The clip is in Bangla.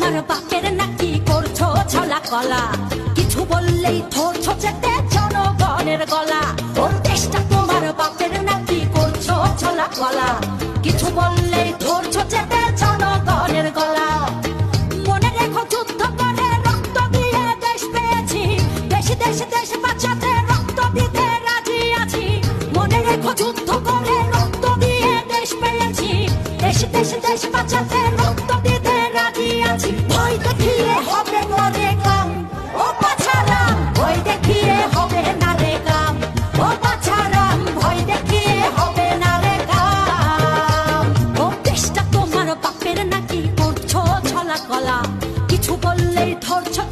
তোমার বাপের নাকি করছো ছলা কলা, কিছু বললেই ধরছো চেতে জনগণের গলা। ও দেশটা তোমার বাপের নাকি করছো ছলা কলা, কিছু বললেই ধরছো চেতে জনগণের গলা। মনে রেখো যুদ্ধ করে রক্ত দিয়ে দেশ পেয়েছি, দেশে দেশে দেশ বাঁচাতে রক্ত দিতে রাজি আছি। মনে রেখো যুদ্ধ করে রক্ত দিয়ে দেশ পেয়েছি, দেশে দেশে দেশ বাঁচাতে রক্ত দিতে রাজি আছি। ভয় দেখিয়ে হবে না রে কাম, ও বাছারাম ভয় দেখিয়ে হবে না রে কাম, ও বাছারাম ভয় দেখিয়ে হবে না রে কাম। ও দেশটা তোমার বাপের নাকি করছো ছলা কলা, কিছু বললেই ধরছো